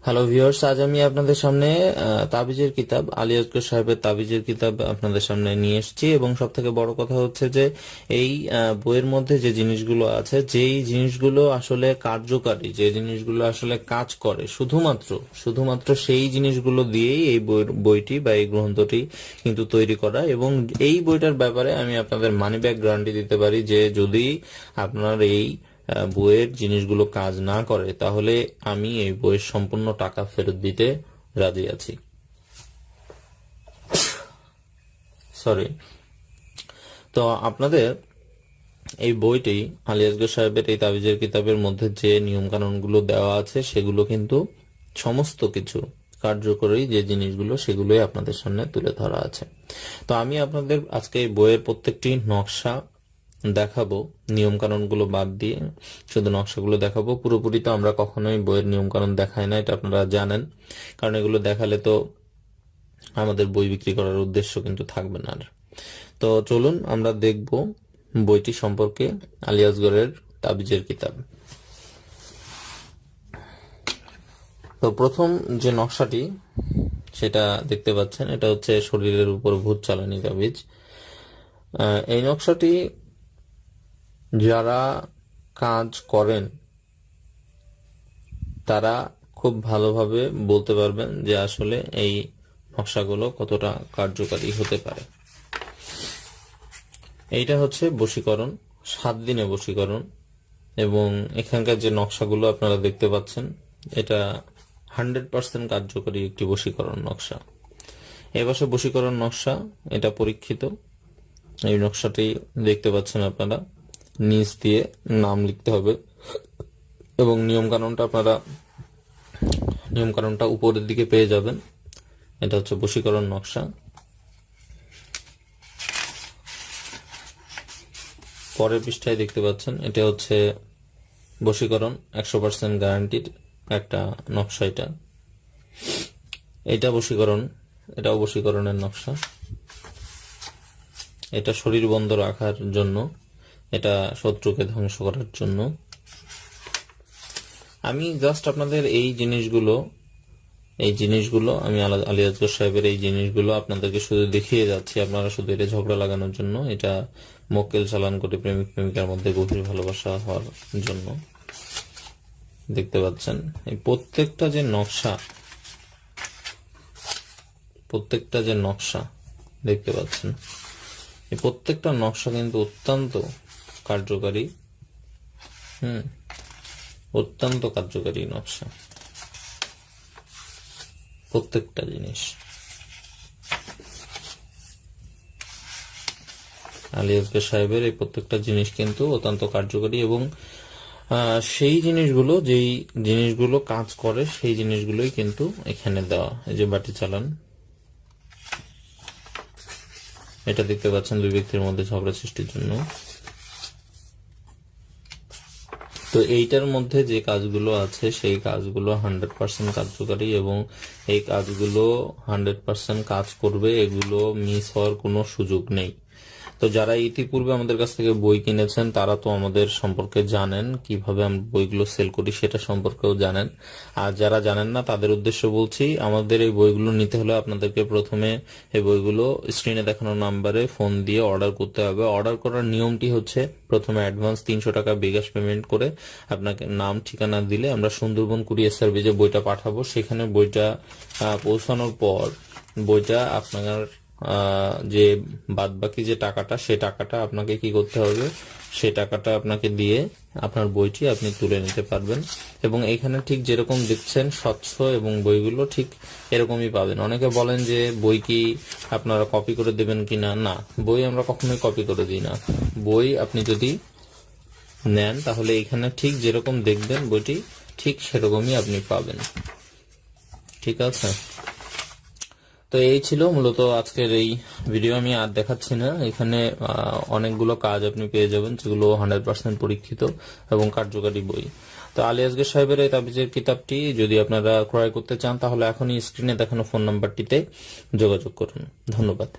Hello viewers, আজ আমি আপনাদের সামনে তাবিজের কিতাব আলী আসগর সাহেবের তাবিজের কিতাব আপনাদের সামনে নিয়ে এসেছি। এবং সব থেকে বড় কথা হচ্ছে যে এই বইয়ের মধ্যে যে জিনিসগুলো আছে, যেই জিনিসগুলো আসলে কার্যকারী, যে জিনিসগুলো আসলে কাজ করে, শুধুমাত্র সেই জিনিসগুলো দিয়েই এই বইটি বা এই গ্রন্থটি কিন্তু তৈরি করা। এবং এই বইটার ব্যাপারে আমি আপনাদের মানি ব্যাক গ্যারান্টি দিতে পারি যে যদি আপনার এই বইয়ের জিনিসগুলো কাজ না করে তাহলে আমি এই বইয়ের সম্পূর্ণ টাকা ফেরত দিতে রাজি আছি। সরি। তো আপনাদের এই বইটি আলী আসগর সাহেবের এই তাবিজের কিতাবের মধ্যে যে নিয়ম কানুনগুলো দেওয়া আছে সেগুলো কিন্তু সমস্ত কিছু কার্যকরী যে জিনিসগুলো সেগুলোই আপনাদের সামনে তুলে ধরা আছে। তো আমি আপনাদের আজকে এই বইয়ের প্রত্যেকটি নকশা দেখাবো, নিয়ম কানুন গুলো বাদ দিয়ে শুধু নকশাগুলো দেখাবো। পুরোপুরি তো আমরা কখনোই বইয়ের নিয়ম কানুন দেখাই না, এটা আপনারা জানেন, কারণ এগুলো দেখালে তো আমাদের বই বিক্রি করার উদ্দেশ্য কিন্তু থাকবে না আর। তো চলুন আমরা দেখব বইটি সম্পর্কে, আলী আসগরের তাবিজের কিতাব। তো প্রথম যে নকশাটি সেটা দেখতে পাচ্ছেন, এটা হচ্ছে শরীরের উপর ভূত চালানি তাবিজ। এই নকশাটি যারা কাজ করেন তারা খুব ভালোভাবে বলতে পারবেন যে আসলে এই নকশাগুলো কতটা কার্যকারী হতে পারে। এইটা হচ্ছে বশীকরণ, 7 দিনে বশীকরণ। এবং এখানকার যে নকশাগুলো আপনারা দেখতে পাচ্ছেন, এটা 100% কার্যকরী একটি বশীকরণ নকশা। এপাশে বশীকরণ নকশা, এটা পরীক্ষিত। এই নকশাটি দেখতে পাচ্ছেন আপনারা, নিচ দিয়ে নাম লিখতে হবে এবং নিয়ম কানুনটা উপরের দিকে পেয়ে যাবেন। এটা হচ্ছে বশীকরণ নকশা। পরের পৃষ্ঠায় দেখতে পাচ্ছেন, এটা হচ্ছে বশীকরণ 100% গ্যারান্টিড একটা নকশা। এটা বশীকরণ, এটাও বশীকরণের নকশা। এটা শরীর বন্ধ রাখার জন্য, এটা শত্রুকে ধ্বংস করার জন্য। আমি জাস্ট আপনাদের এই জিনিসগুলো আমি আলী আসগর সাহেবের এই জিনিসগুলো আপনাদেরকে শুধু দেখিয়ে যাচ্ছি, আপনারা শুধু এটা ঝগড়া লাগানোর জন্য, এটা মক্কেল চালান করে প্রেমিক প্রেমিকার মধ্যে গভীর ভালোবাসা হওয়ার জন্য। দেখতে পাচ্ছেন এই প্রত্যেকটা যে নকশা দেখতে পাচ্ছেন, এই প্রত্যেকটা নকশা কিন্তু অত্যন্ত কার্যকারী। অত্যন্ত কার্যকারী নকশা প্রত্যেকটা জিনিস। আলী আসগর সাহেবের এই প্রত্যেকটা জিনিস কিন্তু অত্যন্ত কার্যকারী এবং সেই যেই জিনিসগুলো কাজ করে সেই জিনিসগুলোই কিন্তু এখানে দেওয়া। এই যে বাটি চালান, এটা দেখতে পাচ্ছেন 2 ব্যক্তির মধ্যে ঝগড়া সৃষ্টির জন্য। তো এইটার মধ্যে যে কাজগুলো আছে সেই কাজগুলো 100% কার্যকারী এবং এই কাজগুলো 100% কাজ করবে, এগুলো মিস হওয়ার কোনো সুযোগ নেই। তো যারা ইতিপূর্বে আমাদের কাছ থেকে বই কিনেছেন তারা তো আমাদের সম্পর্কে জানেন, কিভাবে আমরা বইগুলো সেল করি সেটা সম্পর্কেও জানেন। আর যারা জানেন না তাদের উদ্দেশ্য বলছি, আমাদের এই বইগুলো নিতে হলে আপনাদেরকে প্রথমে এই বইগুলো স্ক্রিনে দেখানো নাম্বারে ফোন দিয়ে অর্ডার করতে হবে। অর্ডার করার নিয়মটি হচ্ছে, প্রথমে অ্যাডভান্স 300 টাকা বিকাশ পেমেন্ট করে আপনাকে নাম ঠিকানা দিলে আমরা সুন্দরবন কুরিয়ার সার্ভিসে বইটা পাঠাবো। সেখানে বইটা পৌঁছানোর পর বইটা আপনার যে বাদবাকি যে টাকাটা, সে টাকাটা আপনাকে কি করতে হবে, সে টাকাটা আপনাকে দিয়ে আপনার বইটি আপনি তুলে নিতে পারবেন। এবং এখানে ঠিক যেরকম দেখছেন স্বচ্ছ এবং বইগুলো ঠিক এরকমই পাবেন। অনেকে বলেন যে বই কি আপনারা কপি করে দেবেন কিনা। না, বই আমরা কখনোই কপি করে দিই না। বই আপনি যদি নেন তাহলে এখানে ঠিক যেরকম দেখবেন বইটি ঠিক সেরকমই আপনি পাবেন। ঠিক আছে? তো এই ছিল মূলত আজকের এই ভিডিও। আমি আর দেখাচ্ছি না, এখানে অনেকগুলো কাজ আপনি পেয়ে যাবেন যেগুলো 100% পরীক্ষিত এবং কার্যকারী বই। তো আলী আসগর সাহেবের এই তাবিজের কিতাবটি যদি আপনারা ক্রয় করতে চান তাহলে এখনই স্ক্রিনে দেখানো ফোন নাম্বারটিতে যোগাযোগ করুন। ধন্যবাদ।